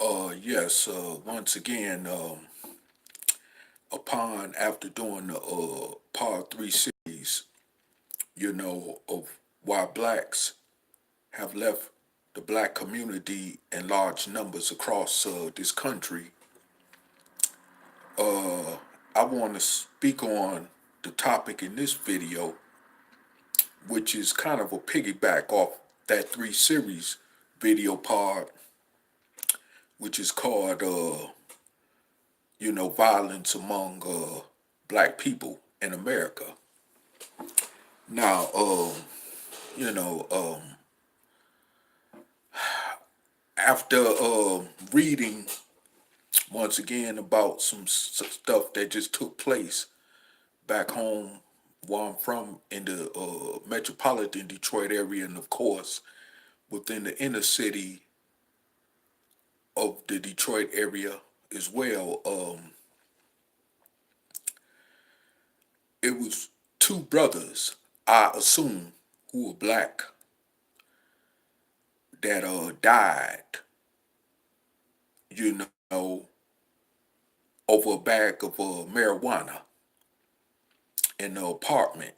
Yes, once again, upon after doing the part three series, of why blacks have left the black community in large numbers across this country, I want to speak on the topic in this video, which is kind of a piggyback off that three series video part, which is called, violence among black people in America. Now, you know, after reading once again about some stuff that just took place back home where I'm from in the metropolitan Detroit area, and of course within the inner city of the Detroit area as well, it was two brothers, I assume, who were black that died, you know, over a bag of marijuana in the apartment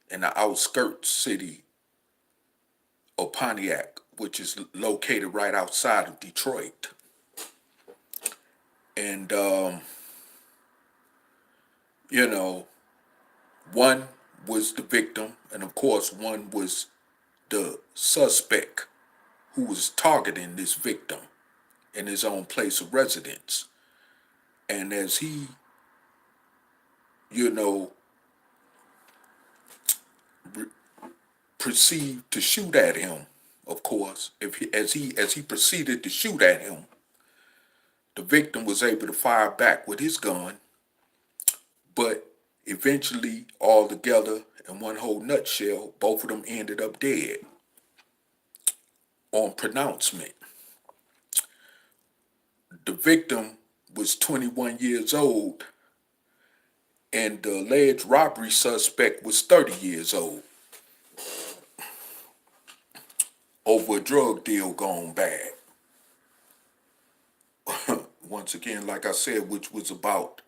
in the outskirts city of Pontiac, which is located right outside of Detroit. And, you know, one was the victim, and of course, one was the suspect who was targeting this victim in his own place of residence. And as he, you know, re- proceeded to shoot at him, of course, as he proceeded to shoot at him, the victim was able to fire back with his gun, but eventually, all together in one whole nutshell, both of them ended up dead on pronouncement. The victim was 21 years old, and the alleged robbery suspect was 30 years old over a drug deal gone bad. Once again, like I said, which was about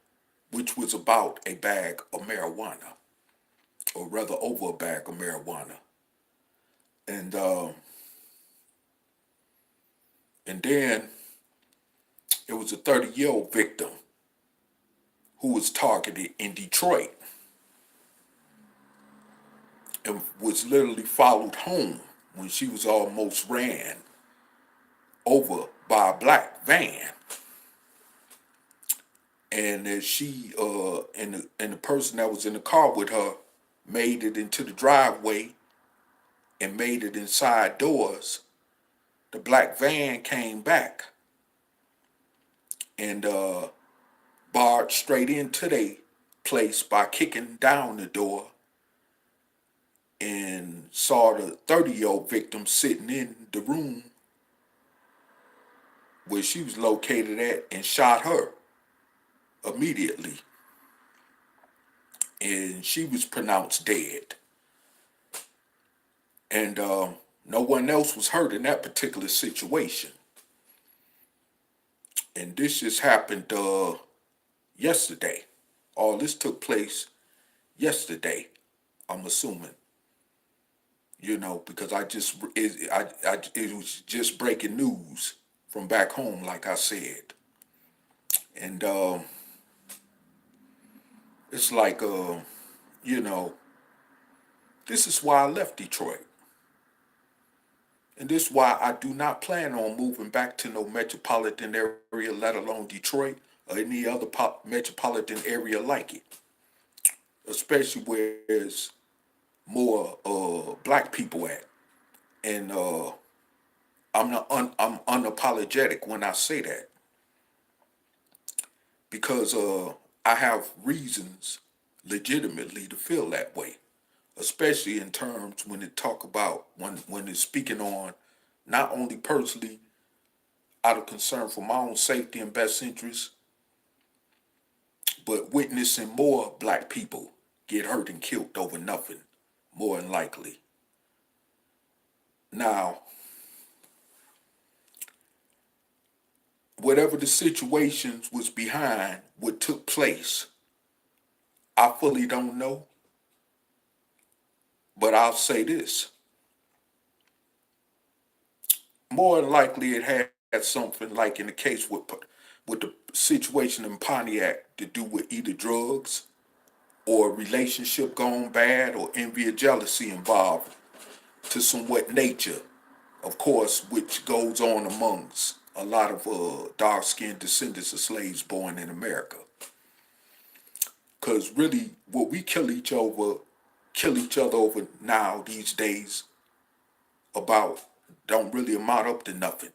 a bag of marijuana, or rather over a bag of marijuana. And and then it was a 30-year-old victim who was targeted in Detroit and was literally followed home when she was almost ran over by a black van. And as she and the person that was in the car with her made it into the driveway and made it inside doors, the black van came back and barged straight into their place by kicking down the door, and saw the 30-year-old victim sitting in the room where she was located at, and shot her immediately. And she was pronounced dead. And no one else was hurt in that particular situation. And this just happened yesterday. All this took place yesterday, I'm assuming. Because it was just breaking news from back home, like I said. And it's like, you know, this is why I left Detroit. And this is why I do not plan on moving back to no metropolitan area, let alone Detroit or any other metropolitan area like it, especially where there's more black people at. And I'm unapologetic when I say that, because I have reasons legitimately to feel that way, especially in terms when it talk about when it's speaking on not only personally out of concern for my own safety and best interests, but witnessing more black people get hurt and killed over nothing, more than likely. Now, whatever the situations was behind what took place, I fully don't know, but I'll say this. More than likely it had something like in the case with the situation in Pontiac to do with either drugs or a relationship gone bad or envy or jealousy involved to somewhat nature, of course, which goes on amongst a lot of dark-skinned descendants of slaves born in America. Because really, what we kill each other over now these days about don't really amount up to nothing.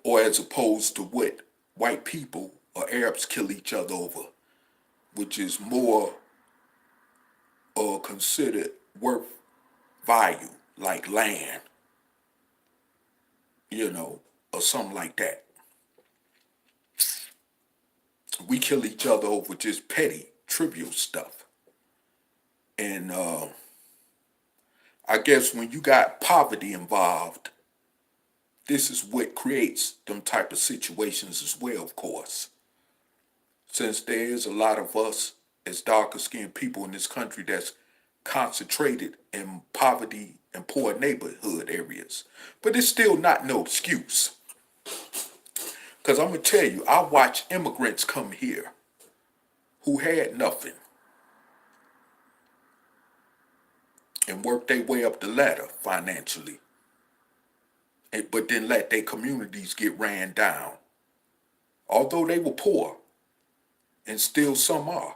Or as opposed to what white people or Arabs kill each other over, which is more considered worth value, like land, you know, or something like that. We kill each other over just petty, trivial stuff. And I guess when you got poverty involved, this is what creates them type of situations as well, of course. Since there is a lot of us as darker skinned people in this country that's concentrated in poverty and poor neighborhood areas. But it's still not no excuse. Because I'm going to tell you, I watch immigrants come here who had nothing and work their way up the ladder financially, but then let their communities get ran down. Although they were poor, and still some are,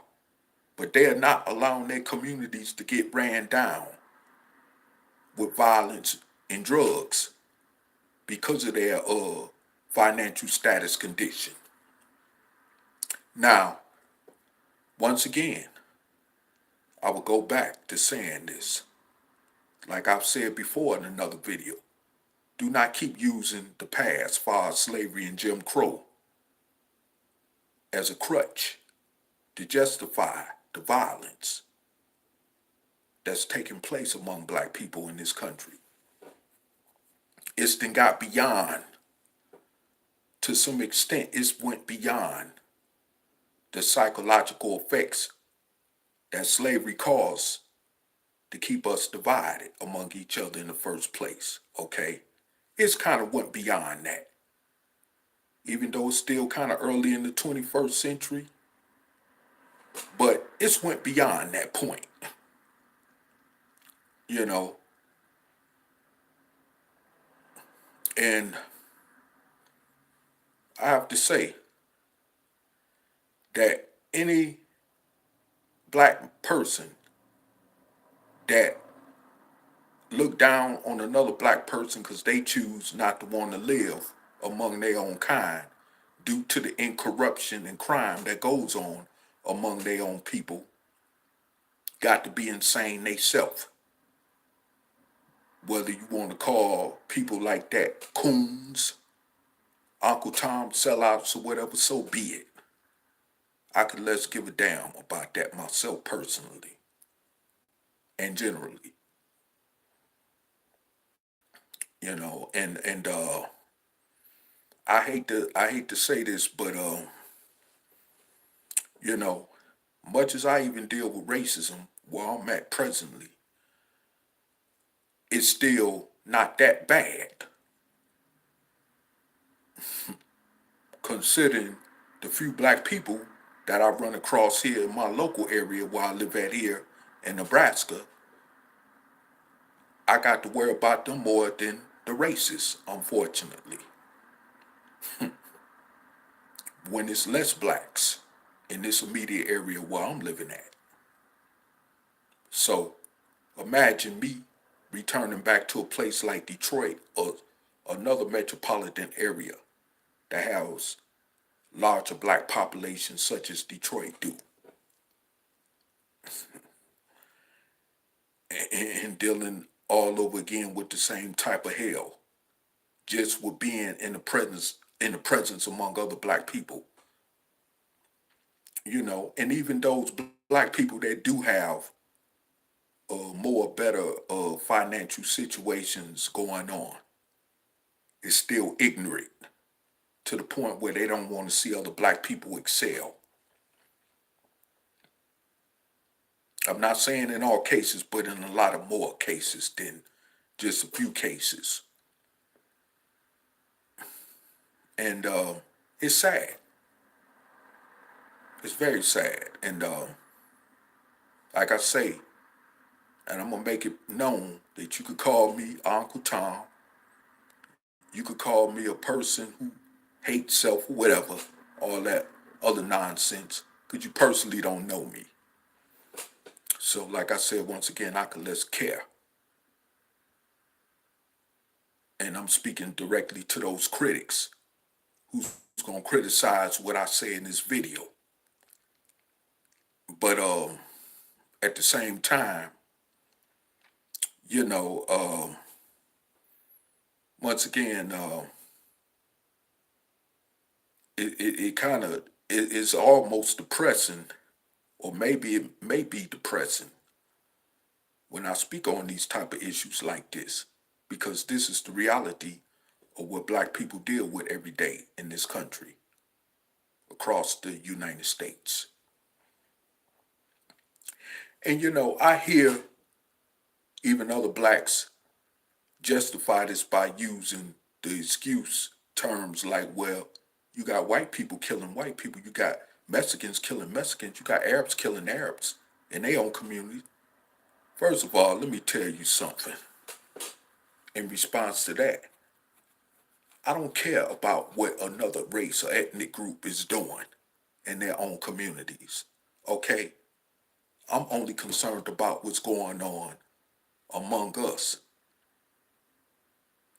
but they are not allowing their communities to get ran down with violence and drugs because of their financial status condition. Now, once again, I will go back to saying this. Like I've said before in another video, do not keep using the past as far as slavery and Jim Crow as a crutch to justify the violence that's taking place among black people in this country. It's then got beyond, to some extent, it's went beyond the psychological effects that slavery caused to keep us divided among each other in the first place, okay? It's kind of went beyond that. Even though it's still kind of early in the 21st century, but it's went beyond that point, you know? And I have to say that any black person that look down on another black person because they choose not to want to live among their own kind due to the incorruption and crime that goes on among their own people got to be insane theyself. Whether you want to call people like that coons, Uncle Tom sellouts or whatever, so be it. I could less give a damn about that myself personally and generally. You know, and I hate to say this, but you know, much as I even deal with racism where I'm at presently, it's still not that bad considering the few black people that I run across here in my local area where I live at here in Nebraska. I got to worry about them more than the racists, unfortunately. When it's less blacks in this immediate area where I'm living at. So imagine me returning back to a place like Detroit or another metropolitan area that has larger black populations such as Detroit do. And dealing all over again with the same type of hell, just with being in the presence among other black people. You know, and even those black people that do have more better financial situations going on, is still ignorant to the point where they don't want to see other black people excel. I'm not saying in all cases, but in a lot of more cases than just a few cases. And it's sad. It's very sad. And like I say, and I'm going to make it known that you could call me Uncle Tom. You could call me a person who hates self or whatever, all that other nonsense, because you personally don't know me. So, like I said, once again, I could less care. And I'm speaking directly to those critics who's going to criticize what I say in this video. But at the same time, you know, once again, it kind of is almost depressing, or maybe it may be depressing when I speak on these type of issues like this, because this is the reality of what black people deal with every day in this country, across the United States. And you know, I hear even other blacks justify this by using the excuse terms like, well, you got white people killing white people, you got Mexicans killing Mexicans, you got Arabs killing Arabs in their own community. First of all, let me tell you something in response to that. I don't care about what another race or ethnic group is doing in their own communities. Okay? I'm only concerned about what's going on among us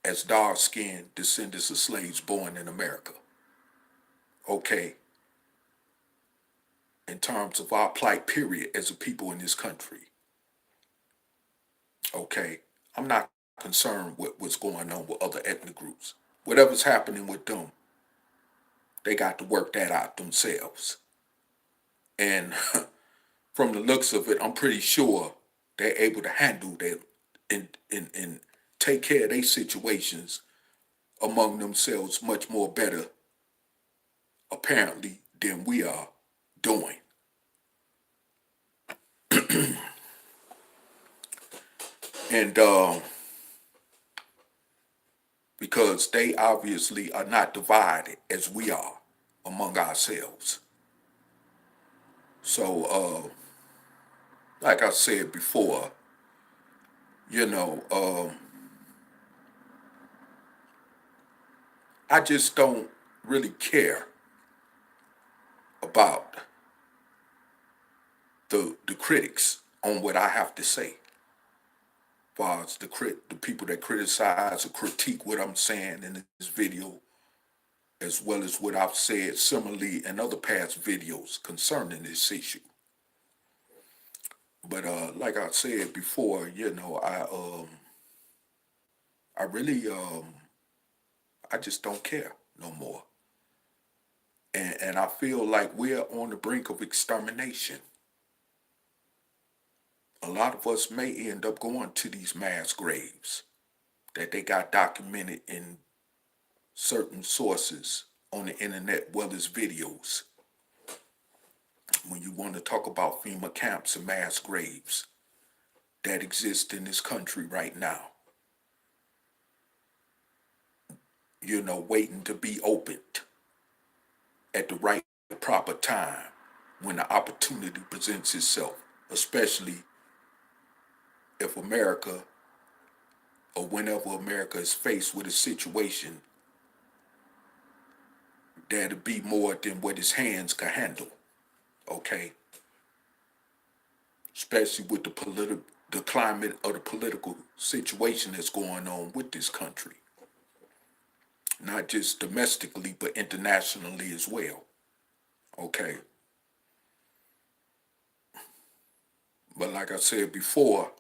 as dark-skinned descendants of slaves born in America. Okay? In terms of our plight, period, as a people in this country. Okay? I'm not concerned with what's going on with other ethnic groups. Whatever's happening with them, they got to work that out themselves. And from the looks of it, I'm pretty sure they're able to handle that and take care of their situations among themselves much more better, apparently, than we are doing. And because they obviously are not divided as we are among ourselves. So, like I said before, you know, I just don't really care about the critics on what I have to say. As far as the people that criticize or critique what I'm saying in this video, as well as what I've said similarly in other past videos concerning this issue. But like I said before, you know, I really I just don't care no more. And I feel like we're on the brink of extermination. A lot of us may end up going to these mass graves that they got documented in certain sources on the internet, well as videos. When you want to talk about FEMA camps and mass graves that exist in this country right now, you know, waiting to be opened at the right proper time when the opportunity presents itself, especially if America, or whenever America is faced with a situation that'll be more than what his hands can handle. Okay? Especially with the climate of the political situation that's going on with this country. Not just domestically, but internationally as well. Okay? But like I said before,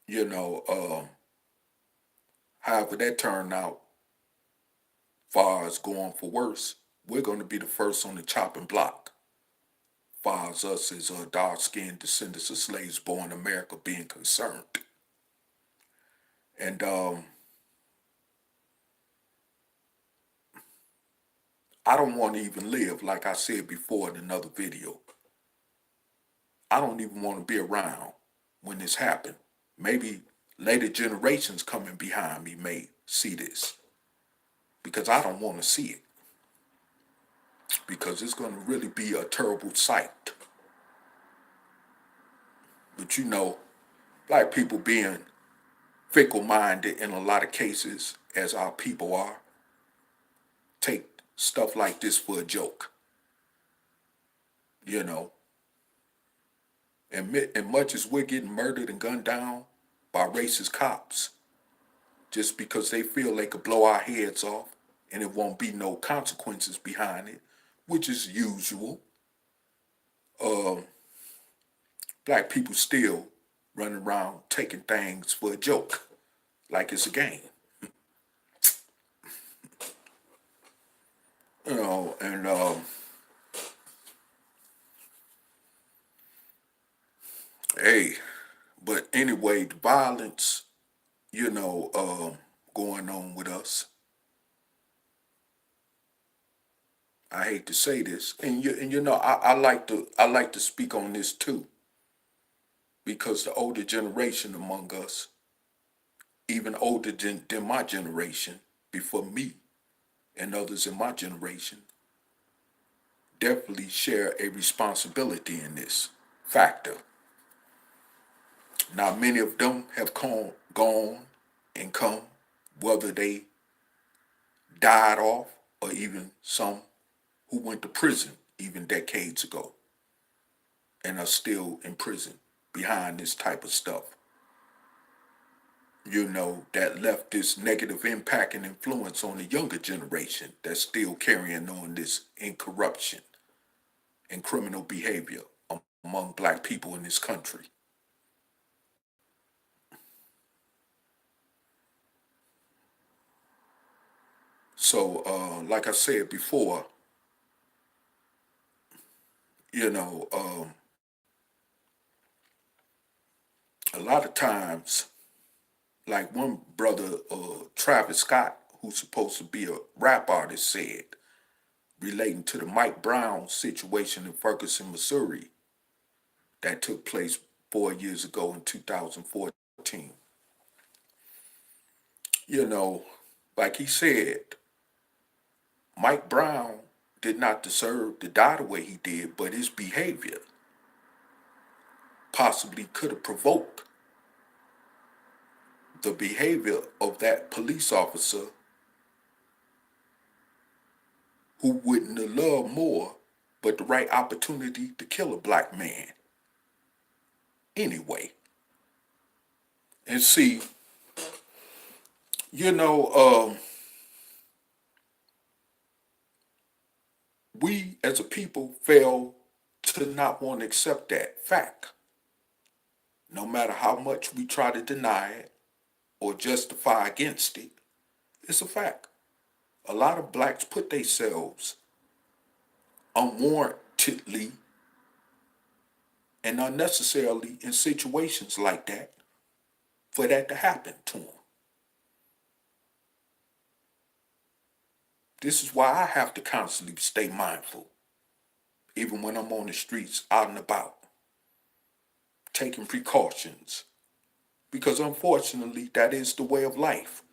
you know, however that turned out, far as going for worse, we're going to be the first on the chopping block. Far as us as dark-skinned descendants of slaves born in America being concerned. And I don't want to even live, like I said before in another video. I don't even want to be around when this happened. Maybe later generations coming behind me may see this because I don't want to see it because it's going to really be a terrible sight. But black people being fickle minded in a lot of cases, as our people are, take stuff like this for a joke, you know. And much as we're getting murdered and gunned down by racist cops just because they feel they could blow our heads off and it won't be no consequences behind it, which is usual, um, black people still running around taking things for a joke, like it's a game. And hey, but anyway, the violence, going on with us. I hate to say this, I like to speak on this too, because the older generation among us, even older than my generation, before me and others in my generation, definitely share a responsibility in this factor. Now, many of them have gone and come, whether they died off or even some who went to prison even decades ago and are still in prison behind this type of stuff. That left this negative impact and influence on the younger generation that's still carrying on this incorruption and criminal behavior among black people in this country. So, like I said before, you know, um, a lot of times, like one brother, Travis Scott, who's supposed to be a rap artist, said, relating to the Mike Brown situation in Ferguson, Missouri, that took place 4 years ago in 2014. You know, like he said, Mike Brown did not deserve to die the way he did, but his behavior possibly could have provoked the behavior of that police officer who wouldn't have loved more but the right opportunity to kill a black man anyway. And see, you know, we as a people fail to not want to accept that fact. No matter how much we try to deny it or justify against it, it's a fact. A lot of blacks put themselves unwarrantedly and unnecessarily in situations like that for that to happen to them. This is why I have to constantly stay mindful, even when I'm on the streets, out and about, taking precautions. Because unfortunately, that is the way of life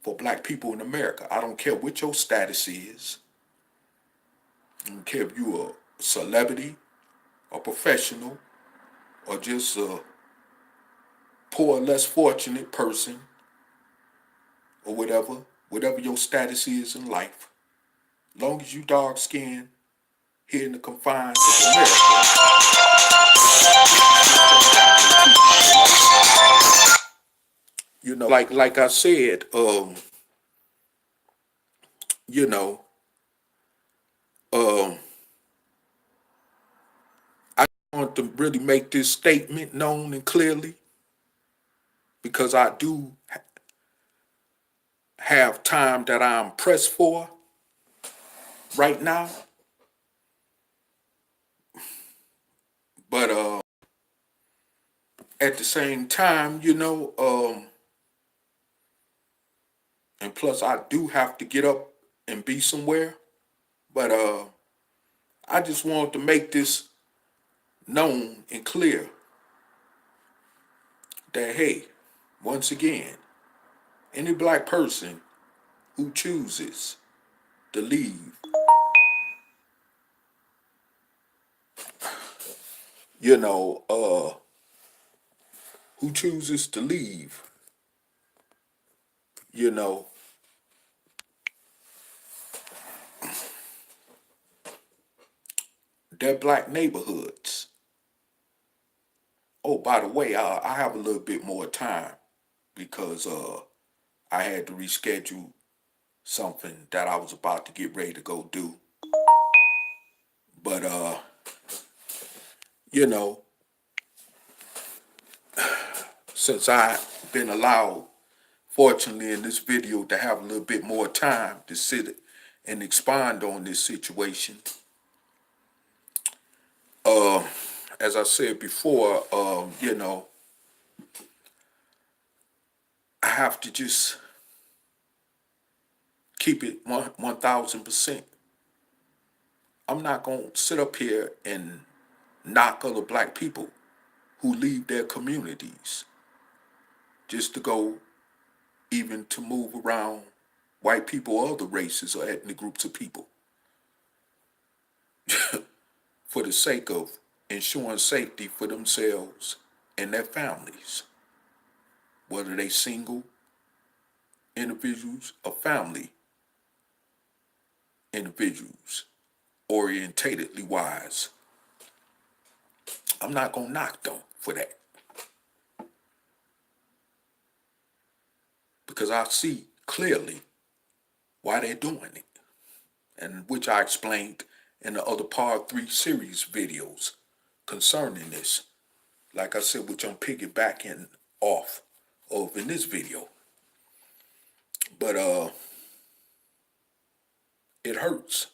for black people in America. I don't care what your status is. I don't care if you're a celebrity, a professional, or just a poor, less fortunate person, or whatever your status is in life. Long as you dark skinned here in the confines of America, like I said, you know, um, I want to really make this statement known and clearly because I do have time that I'm pressed for right now. But at the same time, and plus I do have to get up and be somewhere. But I just wanted to make this known and clear that, hey, once again, any black person who chooses to leave, you know, who chooses to leave, you know, their black neighborhoods. Oh, by the way, I have a little bit more time because I had to reschedule something that I was about to get ready to go do. But you know, since I've been allowed, fortunately, in this video to have a little bit more time to sit and expand on this situation, uh, as I said before, you know, I have to just keep it 1,000%. I'm not gonna sit up here and knock other black people who leave their communities just to go even to move around white people or other races or ethnic groups of people for the sake of ensuring safety for themselves and their families, whether they single individuals or family individuals, orientatedly wise. I'm not gonna knock them for that because I see clearly why they're doing it, and which I explained in the other Part 3 series videos concerning this. Like I said, which I'm piggybacking off of in this video. But it hurts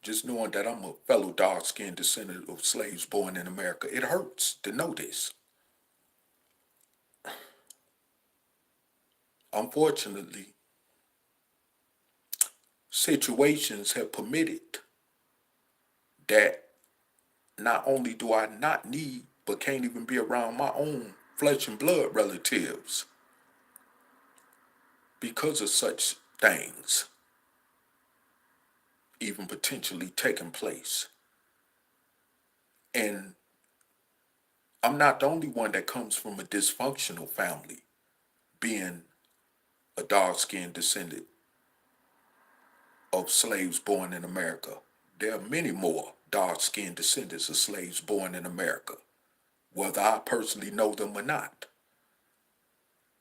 just knowing that I'm a fellow dark-skinned descendant of slaves born in America. It hurts to know this. Unfortunately, situations have permitted that not only do I not need, but can't even be around my own flesh and blood relatives because of such things even potentially taking place. And I'm not the only one that comes from a dysfunctional family, being a dark-skinned descendant of slaves born in America. There are many more dark-skinned descendants of slaves born in America, whether I personally know them or not,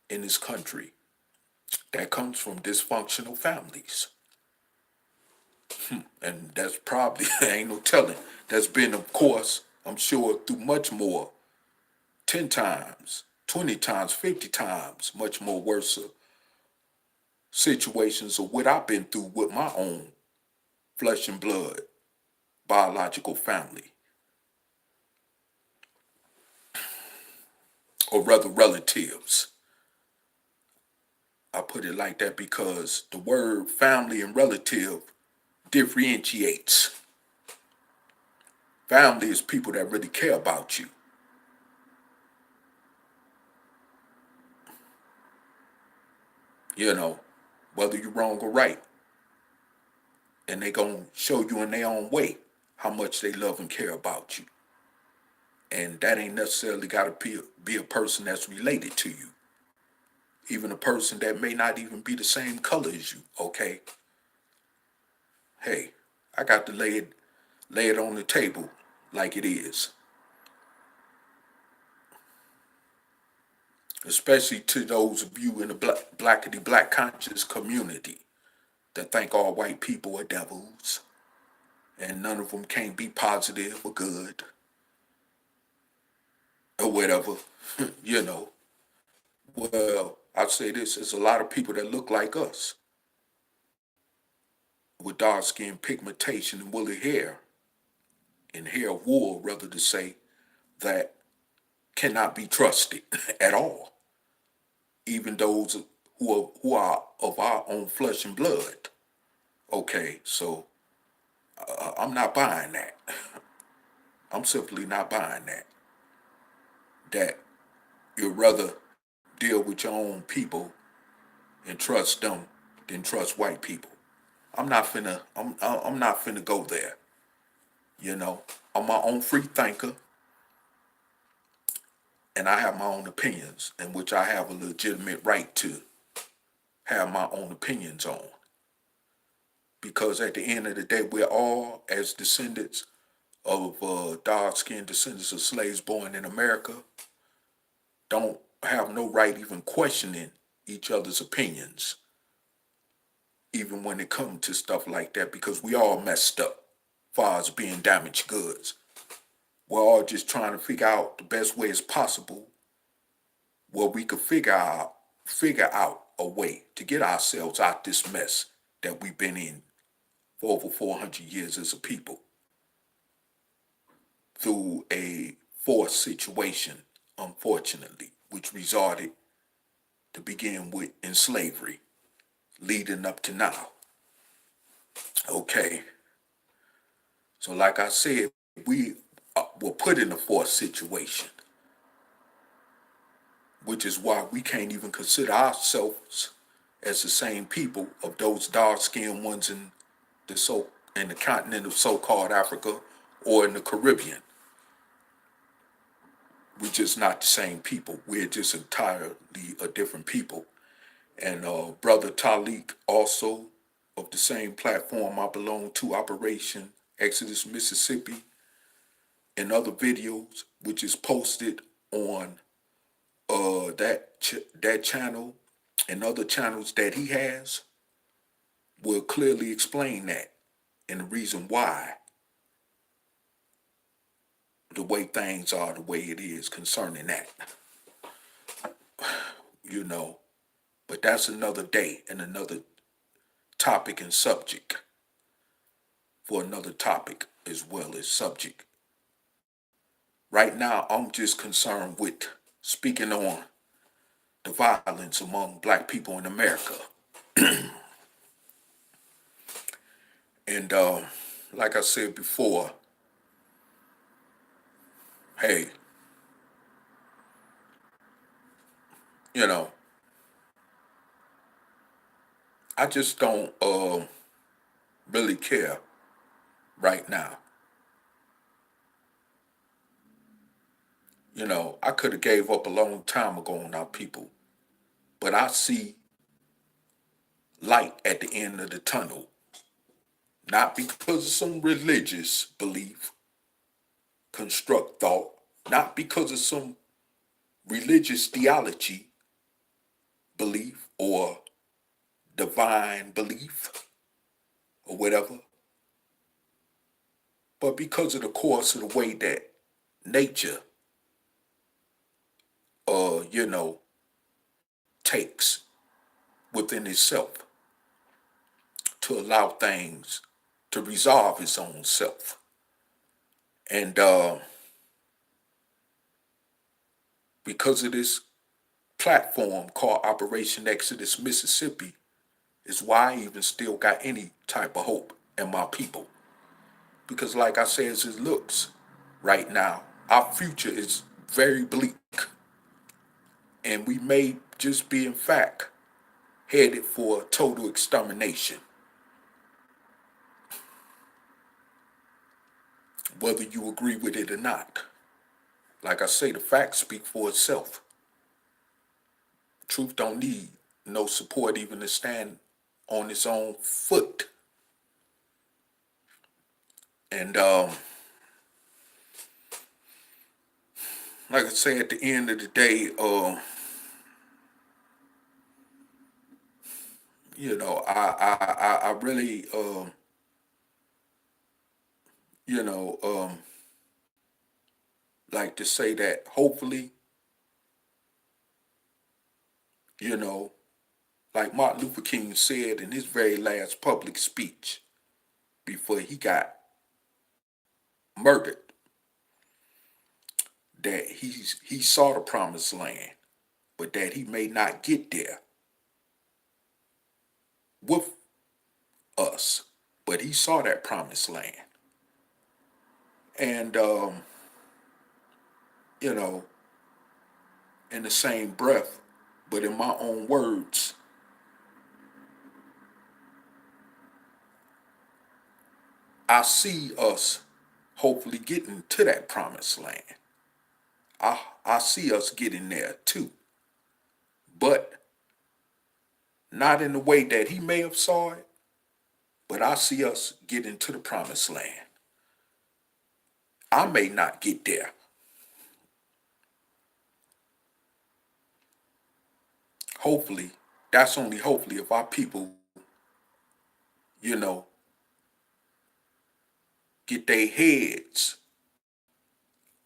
in this country that comes from dysfunctional families. And that's probably, ain't no telling, that's been, of course, I'm sure, through much more, 10 times, 20 times, 50 times, much more worse situations of what I've been through with my own flesh and blood biological family, or rather relatives. I put it like that because the word family and relative differentiates. Family is people that really care about you. You know, whether you're wrong or right. And they gonna show you in their own way how much they love and care about you. And that ain't necessarily gotta be a person that's related to you. Even a person that may not even be the same color as you, okay? Hey, I got to lay it on the table like it is. Especially to those of you in the blackity black conscious community that think all white people are devils and none of them can't be positive or good or whatever. You know, well, I'd say this, there's a lot of people that look like us with dark skin pigmentation and woolly hair and hair of wool, rather to say, that cannot be trusted at all. Even those who are of our own flesh and blood. Okay, so I'm not buying that. I'm simply not buying that. That you'd rather deal with your own people and trust them than trust white people. I'm not finna go there. You know, I'm my own free thinker, and I have my own opinions, in which I have a legitimate right to have my own opinions on. Because at the end of the day, we're all, as descendants of dark-skinned descendants of slaves born in America, don't have no right even questioning each other's opinions, even when it comes to stuff like that, because we all messed up as far as being damaged goods. We're all just trying to figure out the best way as possible where we could figure out a way to get ourselves out this mess that we've been in for over 400 years as a people through a forced situation, unfortunately, which resulted to begin with in slavery, leading up to now. Okay, so like I said, we were put in a forced situation, which is why we can't even consider ourselves as the same people of those dark-skinned ones the so in the continent of so-called Africa or in the Caribbean. We're just not the same people. We're just entirely a different people. And Brother Talik, also of the same platform I belong to, Operation Exodus Mississippi, and other videos, which is posted on that channel and other channels that he has, will clearly explain that and the reason why the way things are the way it is concerning that, you know. But that's another day and another topic and subject for another topic as well as subject. Right now, I'm just concerned with speaking on the violence among black people in America. And like I said before, hey, you know, I just don't really care right now. You know, I could have gave up a long time ago on our people, but I see light at the end of the tunnel, not because of some religious belief, construct thought, not because of some religious theology belief or divine belief or whatever, but because of the course of the way that nature, you know, takes within itself to allow things to resolve its own self. And because of this platform called Operation Exodus Mississippi, is why I even still got any type of hope in my people. Because, like I say, as it looks right now, our future is very bleak. And we may just be, in fact, headed for total extermination. Whether you agree with it or not. Like I say, the facts speak for itself. Truth don't need no support even to stand on its own foot. And like I say, at the end of the day, you know, I really, you know, like to say that hopefully, you know, like Martin Luther King said in his very last public speech before he got murdered, that he saw the promised land, but that he may not get there with us, but he saw that promised land. And, you know, in the same breath, but in my own words, I see us hopefully getting to that promised land. I see us getting there too, but not in the way that he may have saw it, but I see us getting to the promised land. I may not get there. Hopefully, that's only hopefully if our people, you know, get their heads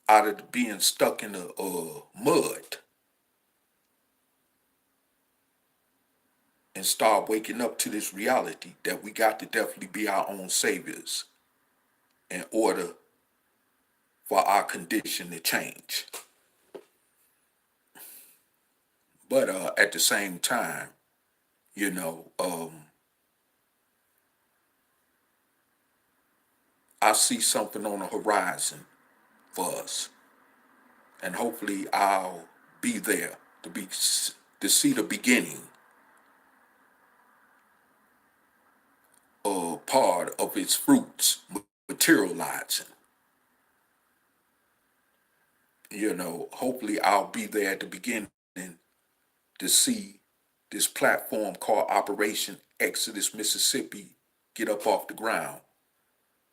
out of being stuck in the mud and start waking up to this reality that we got to definitely be our own saviors in order for our condition to change. But at the same time, you know, I see something on the horizon for us, and hopefully I'll be there to see the beginning part of its fruits materializing. You know, hopefully I'll be there at the beginning to see this platform called Operation Exodus Mississippi get up off the ground,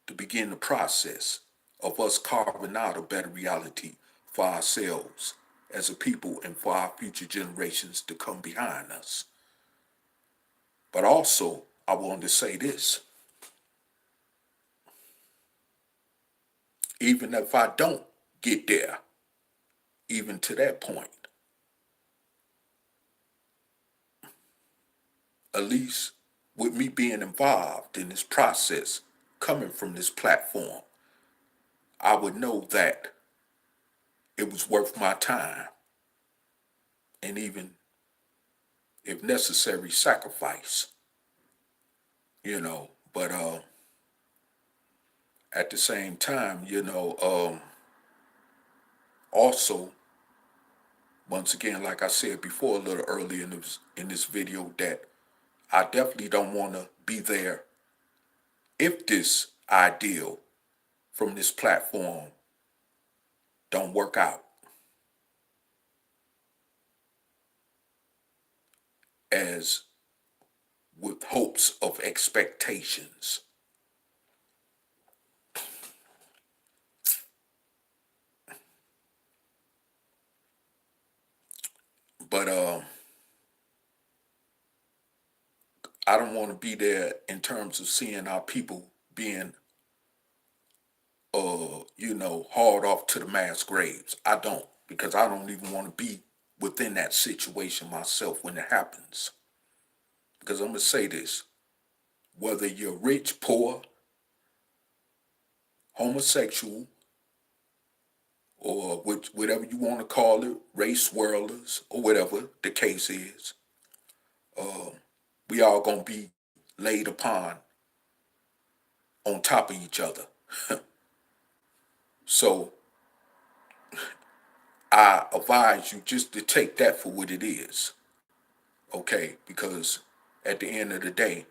to begin the process of us carving out a better reality for ourselves as a people and for our future generations to come behind us. But also, I wanted to say this: even if I don't get there, even to that point, at least with me being involved in this process, coming from this platform, I would know that it was worth my time and even, if necessary, sacrifice, you know. But at the same time, also, once again, like I said before a little earlier in this video, that I definitely don't want to be there if this ideal from this platform don't work out as with hopes of expectations. But I don't want to be there in terms of seeing our people being hauled off to the mass graves. I don't, because I don't even want to be within that situation myself when it happens. Because I'm gonna say this: whether you're rich, poor, homosexual, or whatever you want to call it, race swirlers, or whatever the case is, we all gonna be laid upon on top of each other. So I advise you just to take that for what it is, okay? Because at the end of the day,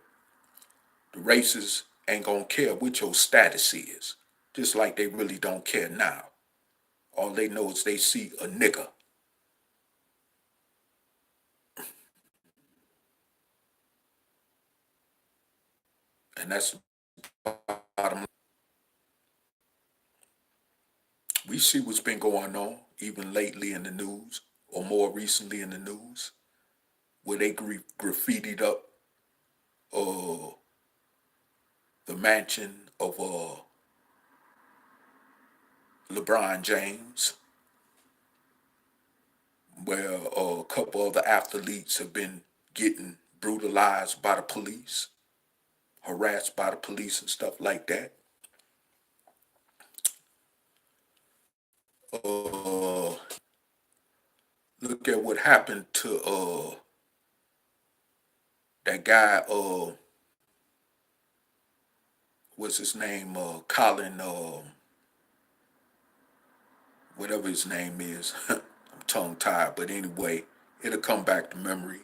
the racists ain't gonna care what your status is, just like they really don't care now. All they know is they see a nigger, and that's the bottom. We see what's been going on, even lately in the news, or more recently in the news, where they graffitied up uh, the mansion of LeBron James, where a couple of the athletes have been getting brutalized by the police, harassed by the police, and stuff like that. Uh, Look at what happened to that guy. what's his name? Colin, whatever his name is. I'm tongue tied, but anyway, it'll come back to memory.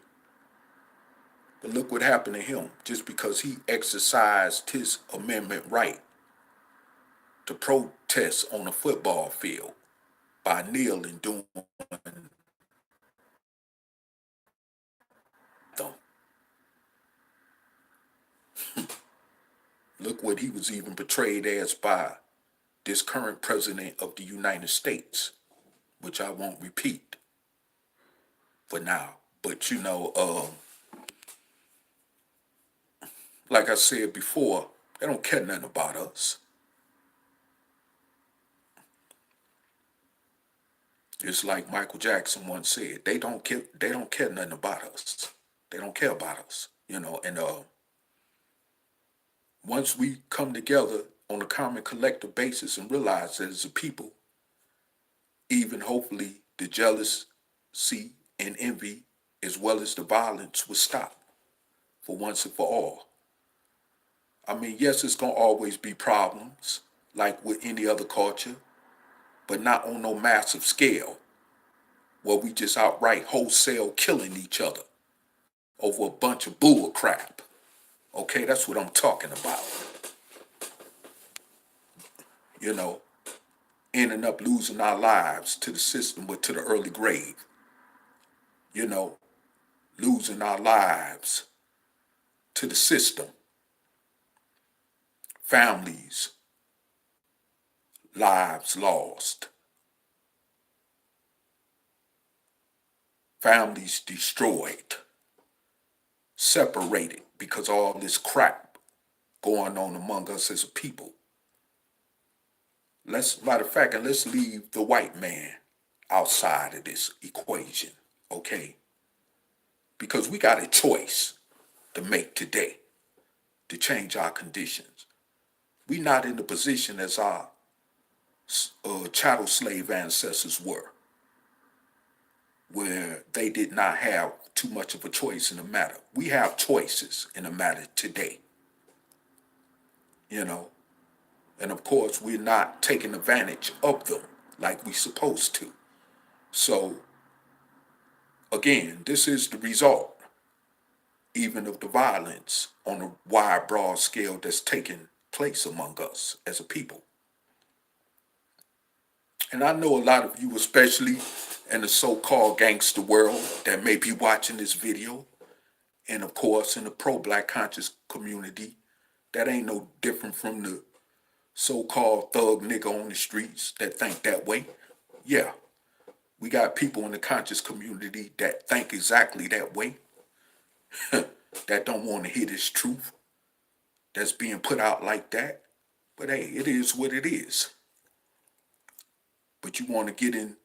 But look what happened to him just because he exercised his amendment right to protest on a football field by kneeling doing them. Look what he was even portrayed as by this current president of the United States, which I won't repeat for now. But like I said before, they don't care nothing about us. It's like Michael Jackson once said, they don't care nothing about us. They don't care about us, and once we come together on a common collective basis and realize that as a people, even hopefully the jealousy and envy as well as the violence will stop for once and for all. I mean, yes, it's gonna always be problems like with any other culture, but not on no massive scale where we just outright wholesale killing each other over a bunch of bull crap. Okay, that's what I'm talking about. You know, ending up losing our lives to the system, but to the early grave. You know, losing our lives to the system, families, lives lost, families destroyed, separated because of all this crap going on among us as a people. Matter of fact, and let's leave the white man outside of this equation, okay? Because we got a choice to make today to change our conditions. We not in the position as our chattel slave ancestors were, where they did not have too much of a choice in the matter. We have choices in the matter today, you know, and of course we're not taking advantage of them like we supposed to. So again, this is the result even of the violence on a wide, broad scale that's taking place among us as a people. And I know a lot of you, especially in the so-called gangster world, that may be watching this video, and of course in the pro-black conscious community, that ain't no different from the so-called thug nigga on the streets that think that way. Yeah, we got people in the conscious community that think exactly that way, that don't want to hear this truth that's being put out like that. But hey, it is what it is. But you want to get into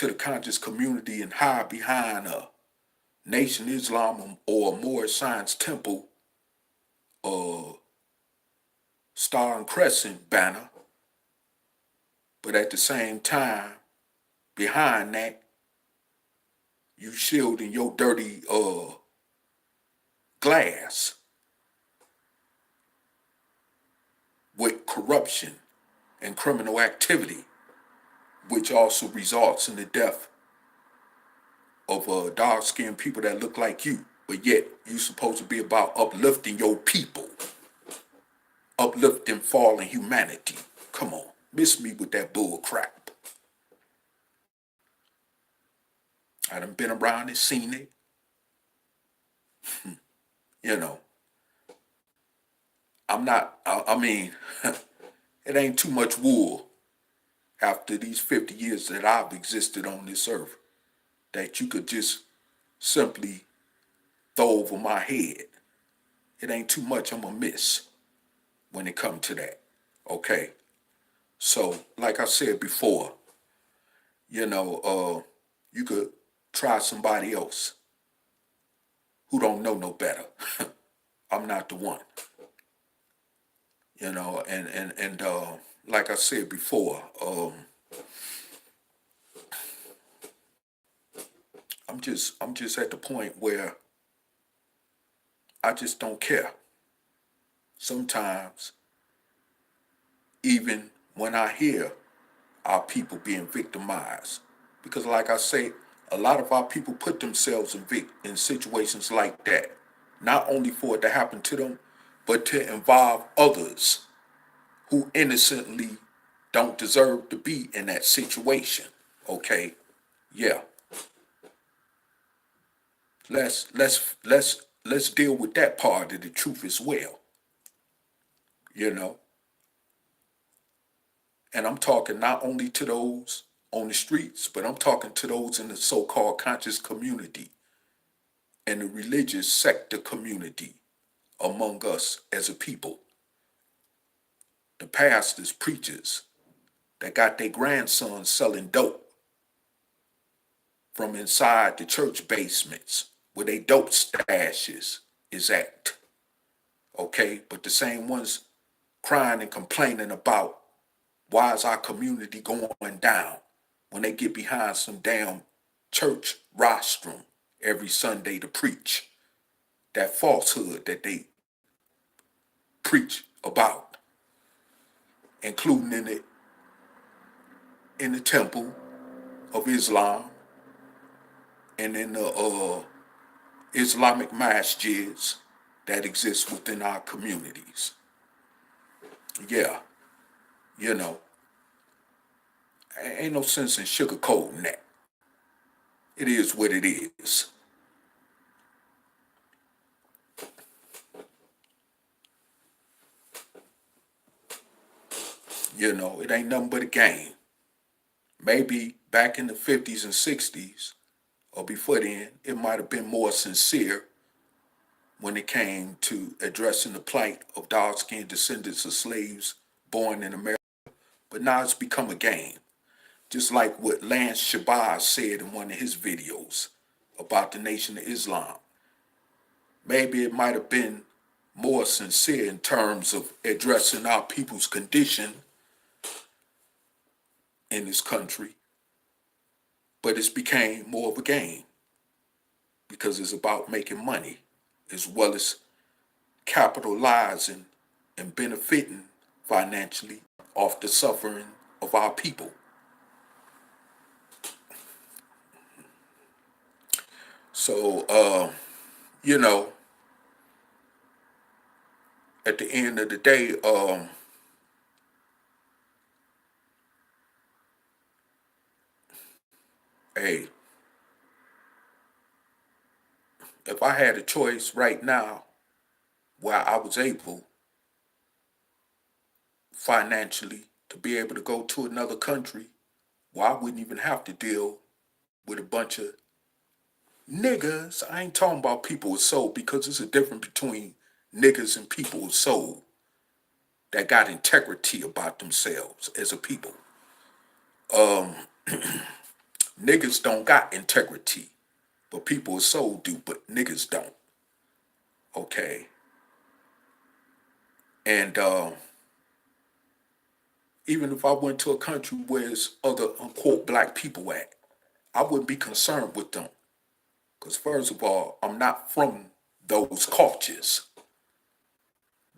the conscious community and hide behind a Nation Islam or Moorish Science Temple Star and Crescent banner, but at the same time, behind that, you shielding your dirty glass with corruption and criminal activity, which also results in the death of dark-skinned people that look like you. But yet, you're supposed to be about uplifting your people, uplifting fallen humanity. Come on, miss me with that bull crap. I done been around and seen it. You know, I mean, it ain't too much wool after these 50 years that I've existed on this earth that you could just simply throw over my head. It ain't too much I'm gonna miss when it comes to that. Okay. So, like I said before, you could try somebody else who don't know no better. I'm not the one. And like I said before, I'm just at the point where I just don't care. Sometimes even when I hear our people being victimized. Because, like I say, a lot of our people put themselves in situations like that, not only for it to happen to them, but to involve others who innocently don't deserve to be in that situation. Okay, yeah. Let's deal with that part of the truth as well. You know, and I'm talking not only to those on the streets, but I'm talking to those in the so-called conscious community and the religious sector community among us as a people. The pastors, preachers that got their grandsons selling dope from inside the church basements where they dope stashes is at. Okay, but the same ones crying and complaining about why is our community going down when they get behind some damn church rostrum every Sunday to preach that falsehood that they preach about, including in the temple of Islam and in the Islamic masjids that exist within our communities. Yeah, you know, ain't no sense in sugarcoating that. It is what it is. You know, it ain't nothing but a game. Maybe back in the 50s and 60s, or before then, it might have been more sincere when it came to addressing the plight of dark-skinned descendants of slaves born in America. But now it's become a game. Just like what Lance Shabazz said in one of his videos about the Nation of Islam. Maybe it might have been more sincere in terms of addressing our people's condition in this country, but it's became more of a game because it's about making money as well as capitalizing and benefiting financially off the suffering of our people. So, you know, at the end of the day, hey, if I had a choice right now where I was able financially to be able to go to another country where I wouldn't even have to deal with a bunch of niggas. I ain't talking about people with soul because there's a difference between niggas and people with soul that got integrity about themselves as a people. Um, Niggas don't got integrity, but people with soul do, but niggas don't. Okay. And even if I went to a country where there's other unquote black people at, I wouldn't be concerned with them. Because first of all, I'm not from those cultures,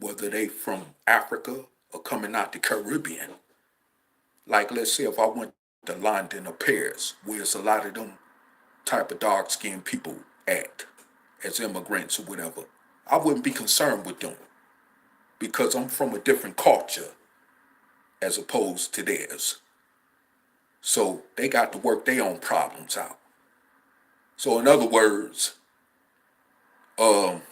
whether they from Africa or coming out the Caribbean. Like let's say if I went to London or Paris, where there's a lot of them type of dark skinned people at as immigrants or whatever, I wouldn't be concerned with them because I'm from a different culture as opposed to theirs. So they got to work their own problems out. So in other words, um,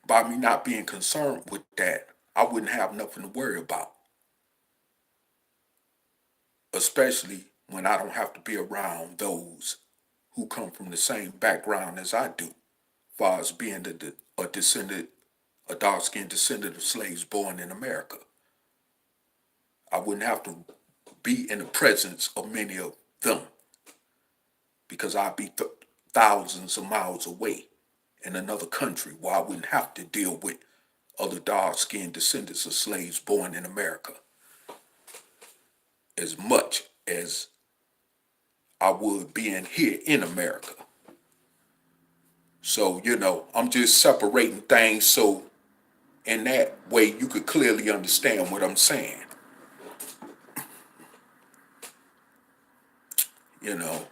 by me not being concerned with that, I wouldn't have nothing to worry about, especially when I don't have to be around those who come from the same background as I do, as far as being a descendant, a dark-skinned descendant of slaves born in America. I wouldn't have to be in the presence of many of them because I'd be thousands of miles away in another country where I wouldn't have to deal with other dark-skinned descendants of slaves born in America as much as I would being here in America. So, I'm just separating things so in that way you could clearly understand what I'm saying, you know.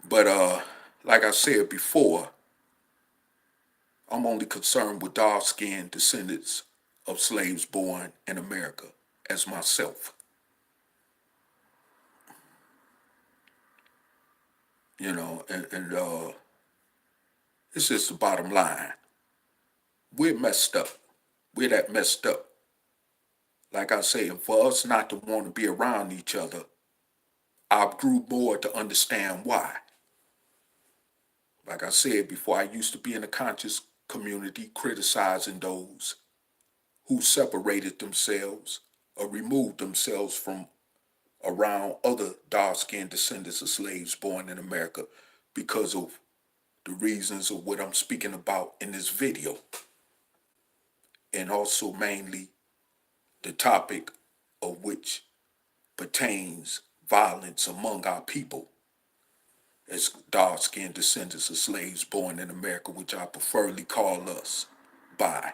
But like I said before, I'm only concerned with dark skinned descendants of slaves born in America as myself. And it's just the bottom line. We're messed up. We're that messed up. Like I say, and for us not to want to be around each other, I grew more to understand why. Like I said before, I used to be in the conscious community criticizing those who separated themselves or removed themselves from around other dark skinned descendants of slaves born in America because of the reasons of what I'm speaking about in this video, and also mainly the topic of which pertains violence among our people as dark skinned descendants of slaves born in America, which I preferably call us by,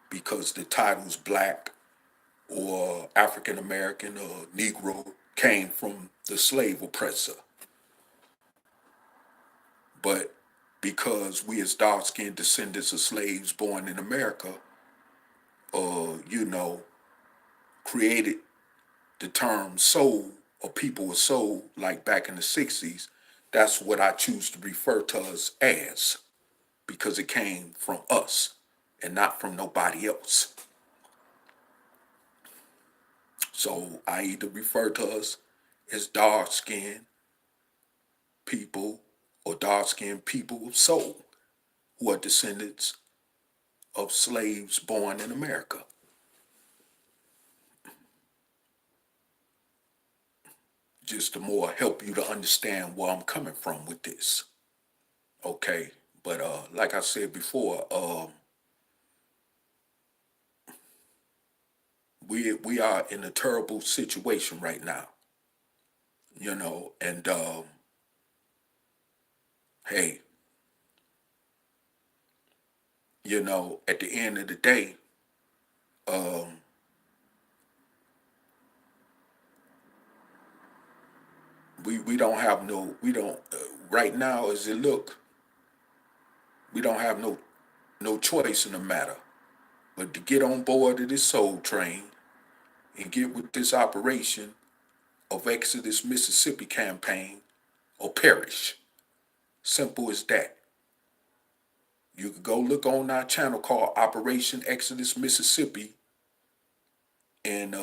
because the titles black or African American or Negro came from the slave oppressor. But because we as dark skinned descendants of slaves born in America, you know, created the term soul or people of soul, like back in the 60s, that's what I choose to refer to us as because it came from us and not from nobody else. So I either refer to us as dark skinned people or dark skinned people of soul who are descendants of slaves born in America. Just to more help you to understand where I'm coming from with this. Okay. But like I said before, we are in a terrible situation right now, and hey, at the end of the day, um, we don't have no we don't right now as it look, we don't have no choice in the matter but to get on board of this soul train and get with this operation of Exodus Mississippi campaign or perish. Simple as that. You could go look on our channel called Operation Exodus Mississippi and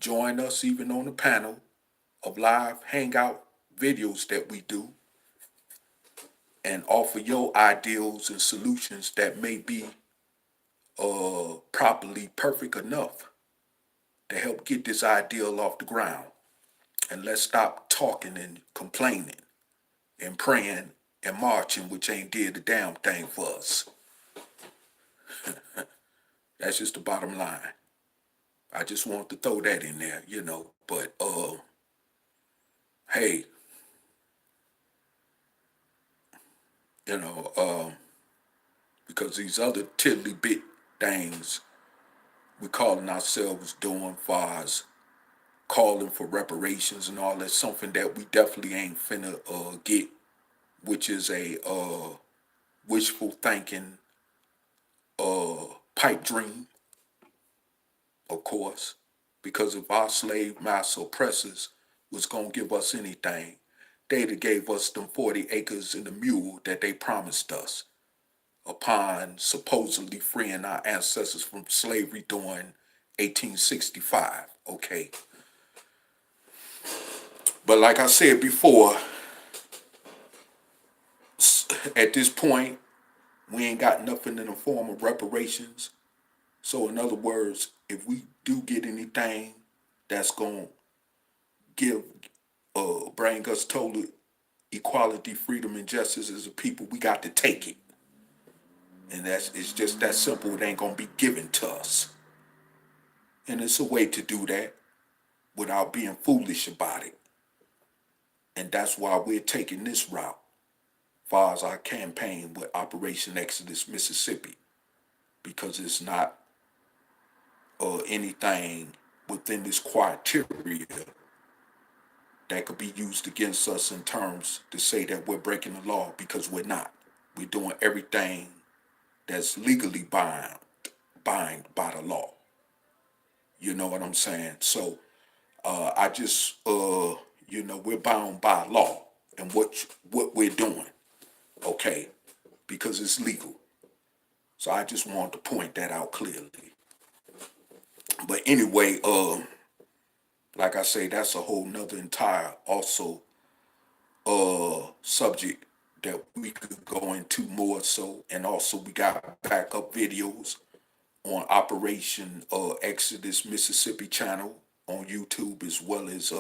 join us even on the panel of live hangout videos that we do and offer your ideals and solutions that may be properly perfect enough to help get this ideal off the ground. And let's stop talking and complaining and praying and marching, which ain't did a damn thing for us. That's just the bottom line. I just want to throw that in there, But hey, you know, because these other tiddly bit things we calling ourselves doing far as calling for reparations and all that's something that we definitely ain't finna get, which is a wishful thinking pipe dream, of course, because if our slave master oppressors was gonna give us anything, they'd have gave us them 40 acres and a mule that they promised us upon supposedly freeing our ancestors from slavery during 1865. Okay. But like I said before, at this point, we ain't got nothing in the form of reparations. So in other words, if we do get anything that's going to give, bring us total equality, freedom, and justice as a people, we got to take it. And it's just that simple. It ain't going to be given to us. And it's a way to do that without being foolish about it. And that's why we're taking this route. far as our campaign with Operation Exodus Mississippi, because it's not anything within this criteria that could be used against us in terms to say that we're breaking the law, because we're not. We're doing everything that's legally bind by the law. You know what I'm saying? So I just we're bound by law and what we're doing, okay, because it's legal. So I just wanted to point that out clearly. But anyway, like I say, that's a whole nother entire also subject that we could go into more so. And also we got backup videos on Operation Exodus Mississippi channel on YouTube, as well as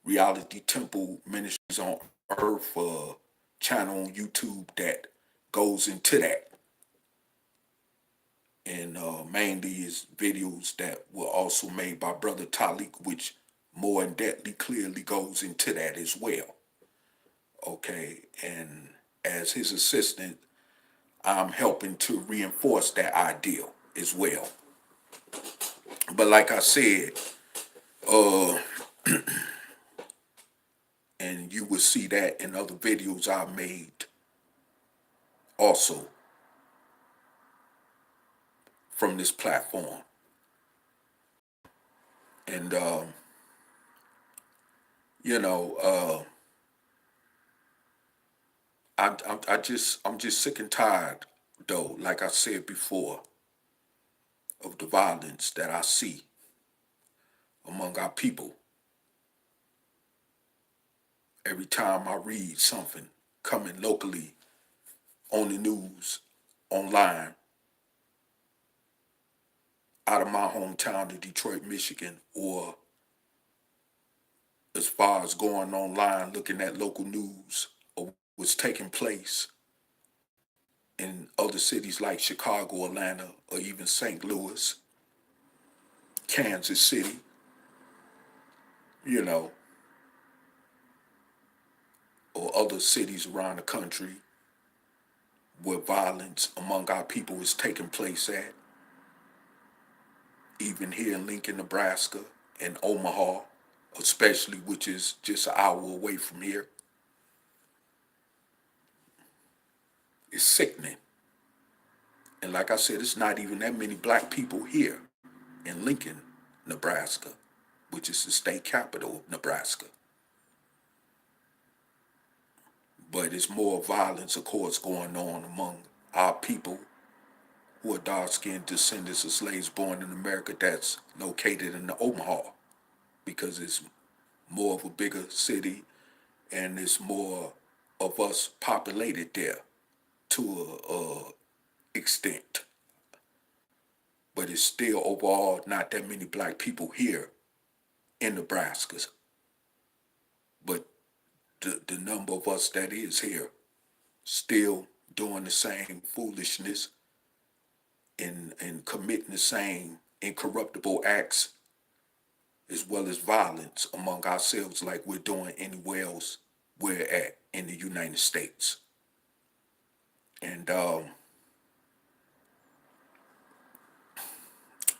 Reality Temple Ministries on Earth channel on YouTube that goes into that. And mainly is videos that were also made by Brother Talik, which more in depthly clearly goes into that as well. Okay, and as his assistant, I'm helping to reinforce that ideal as well. But like I said, uh, and you will see that in other videos I made also from this platform. And you know, I'm just sick and tired, though. Like I said before, of the violence that I see among our people. Every time I read something coming locally on the news, online, out of my hometown of Detroit, Michigan, or as far as going online looking at local news of what's taking place in other cities like Chicago, Atlanta, or even St. Louis, Kansas City, you know, or other cities around the country where violence among our people is taking place at, even here in Lincoln, Nebraska, and Omaha, especially, which is just an hour away from here. It's sickening. And like I said, it's not even that many black people here in Lincoln, Nebraska, which is the state capital of Nebraska. But it's more violence, of course, going on among our people who are dark-skinned descendants of slaves born in America that's located in the Omaha, because it's more of a bigger city and it's more of us populated there to a extent. But it's still overall not that many black people here in Nebraska. But the number of us that is here still doing the same foolishness and committing the same incorruptible acts as well as violence among ourselves like we're doing anywhere else we're at in the United States. And,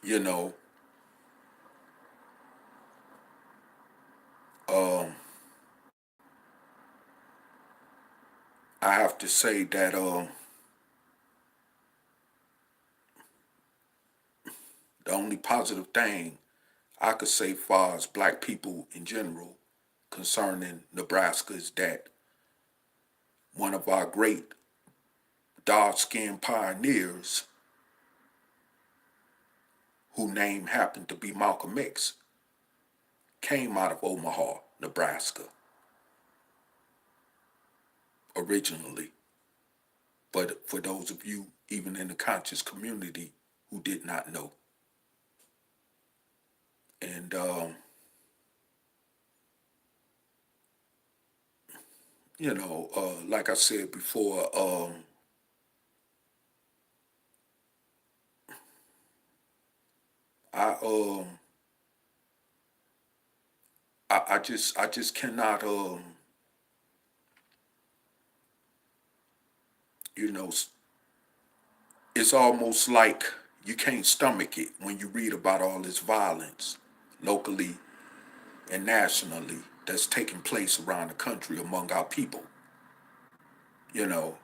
you know, um, I have to say that the only positive thing I could say far as black people in general concerning Nebraska is that one of our great dark-skinned pioneers, whose name happened to be Malcolm X, came out of Omaha, Nebraska, originally. But for those of you, even in the conscious community, who did not know. And, like I said before, I, um, I just cannot, You know, it's almost like you can't stomach it when you read about all this violence locally and nationally that's taking place around the country among our people, you know.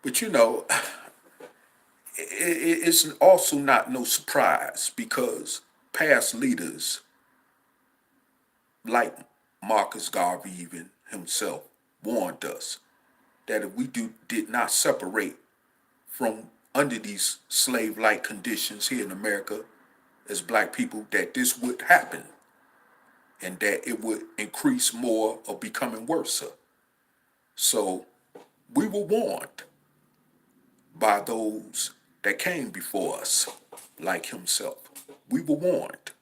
But it's also not no surprise because past leaders like Marcus Garvey even himself warned us that if we did not separate from under these slave-like conditions here in America as black people, that this would happen and that it would increase more or becoming worse. So we were warned by those that came before us, like himself. We were warned,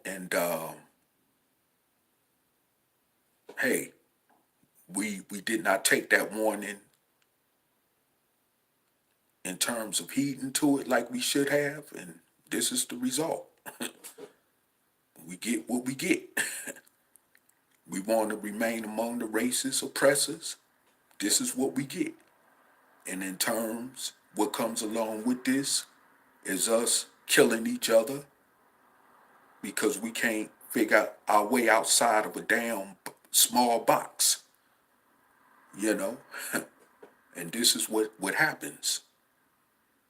and hey, we did not take that warning in terms of heeding to it like we should have, and this is the result. We get what we get. We want to remain among the racist oppressors. This is what we get. And in terms, what comes along with this is us killing each other because we can't figure our way outside of a damn small box, you know? And this is what happens.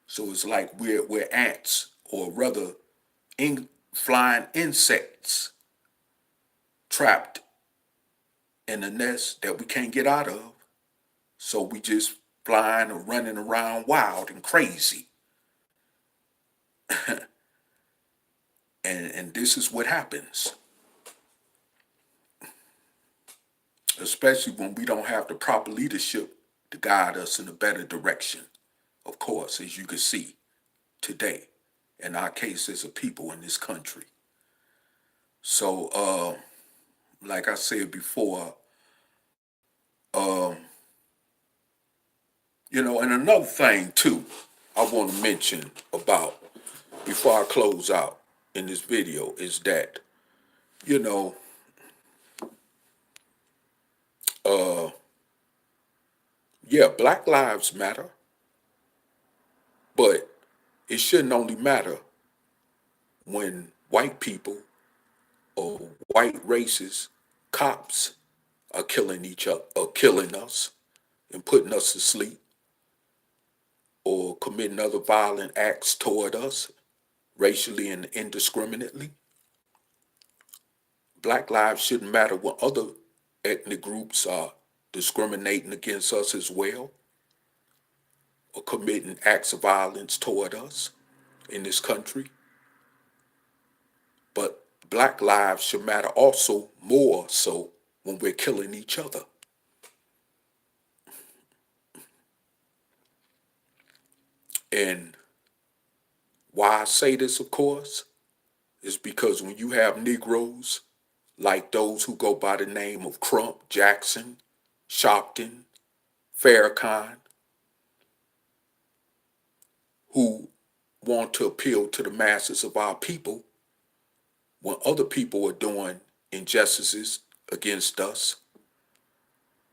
So it's like we're ants, or rather flying insects trapped in a nest that we can't get out of. So we just flying or running around wild and crazy. And this is what happens, especially when we don't have the proper leadership to guide us in a better direction, of course, as you can see today, in our case as a people in this country. So, like I said before, um, and another thing too, I want to mention about before I close out in this video is that, you know, uh, yeah, Black Lives Matter, but it shouldn't only matter when white people or white races, cops are killing each other, or killing us and putting us to sleep or committing other violent acts toward us racially and indiscriminately. Black lives shouldn't matter when other ethnic groups are discriminating against us as well or committing acts of violence toward us in this country. But black lives should matter also more so when we're killing each other. And why I say this, of course, is because when you have Negroes like those who go by the name of Crump, Jackson, Sharpton, Farrakhan, who want to appeal to the masses of our people when other people are doing injustices against us,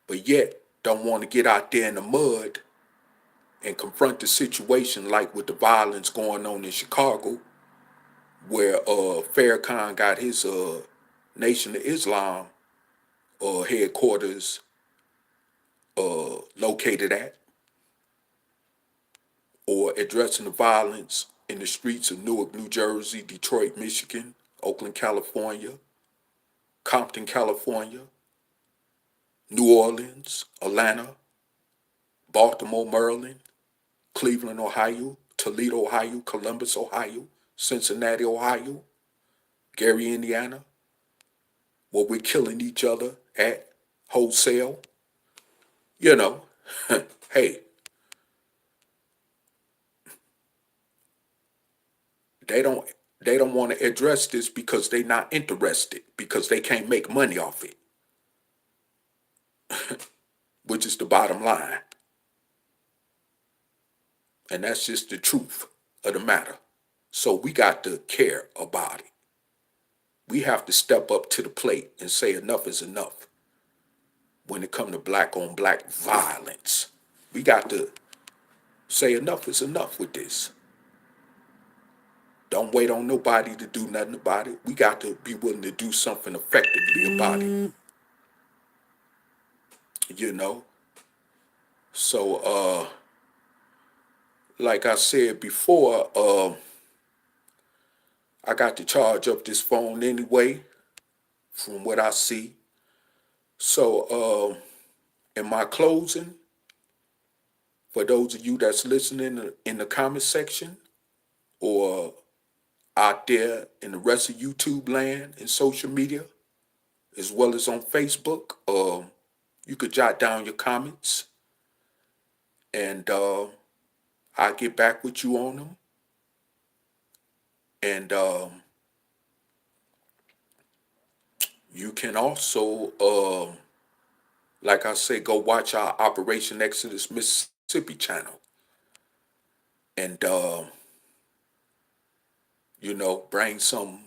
but yet don't want to get out there in the mud and confront the situation like with the violence going on in Chicago, where Farrakhan got his Nation of Islam headquarters located at, or addressing the violence in the streets of Newark, New Jersey, Detroit, Michigan, Oakland, California, Compton, California, New Orleans, Atlanta, Baltimore, Maryland, Cleveland, Ohio, Toledo, Ohio, Columbus, Ohio, Cincinnati, Ohio, Gary, Indiana, where we're killing each other at wholesale. You know, hey, they don't they don't want to address this because they're not interested, because they can't make money off it, which is the bottom line. And that's just the truth of the matter. So we got to care about it. We have to step up to the plate and say enough is enough. when it comes to black on black violence. We got to say enough is enough with this. Don't wait on nobody to do nothing about it. We got to be willing to do something effectively about it, you know? So, like I said before, I got to charge up this phone anyway, from what I see. So, in my closing, for those of you that's listening in the comment section or out there in the rest of YouTube land and social media, as well as on Facebook, you could jot down your comments and I'll get back with you on them. And you can also, like I say, go watch our Operation Exodus Mississippi channel and, bring some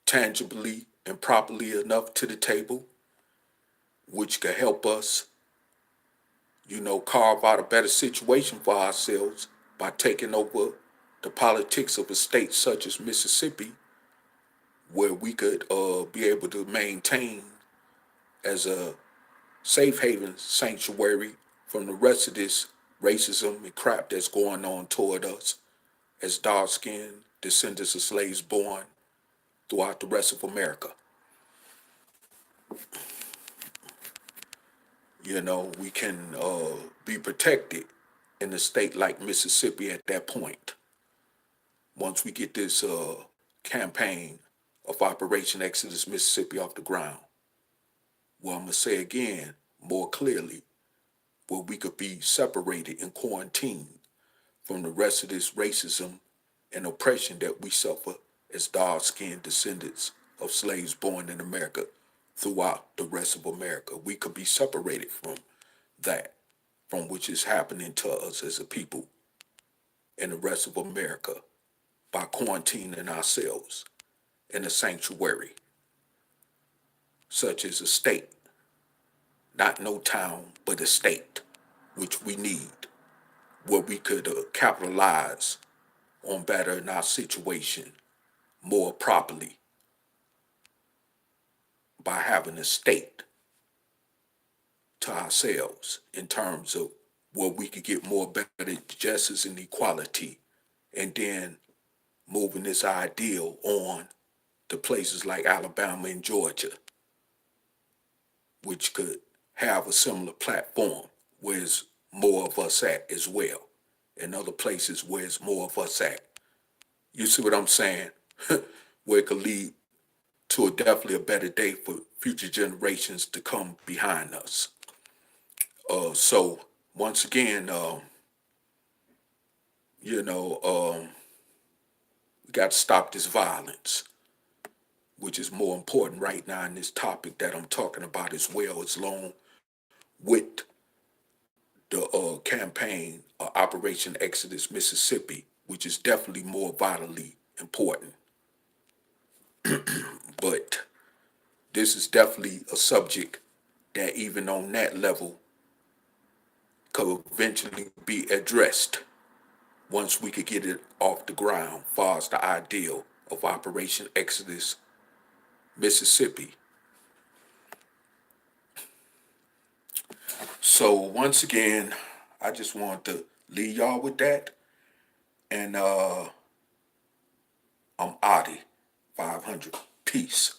tangibly and properly enough to the table, which could help us, carve out a better situation for ourselves by taking over the politics of a state such as Mississippi, where we could be able to maintain as a safe haven sanctuary from the rest of this racism and crap that's going on toward us as dark-skinned descendants of slaves born throughout the rest of America. We can be protected in a state like Mississippi at that point. Once we get this campaign of Operation Exodus Mississippi off the ground. Well, I'm going to say again, more clearly, where we could be separated and quarantined from the rest of this racism and oppression that we suffer as dark-skinned descendants of slaves born in America throughout the rest of America. We could be separated from that, from which is happening to us as a people in the rest of America by quarantining ourselves in a sanctuary, such as a state, not no town, but a state, which we need, where we could capitalize on bettering our situation more properly by having a state to ourselves in terms of where we could get more better justice and equality, and then moving this ideal on to places like Alabama and Georgia, which could have a similar platform where there's more of us at as well, and other places where there's more of us at. You see what I'm saying? Where it could lead to definitely a better day for future generations to come behind us. So once again, we got to stop this violence, which is more important right now in this topic that I'm talking about, as well as along with the campaign Operation Exodus Mississippi, which is definitely more vitally important. But this is definitely a subject that even on that level could eventually be addressed once we could get it off the ground, far as the ideal of Operation Exodus Mississippi. So once again, I just want to leave y'all with that. And I'm Adi 500. Peace.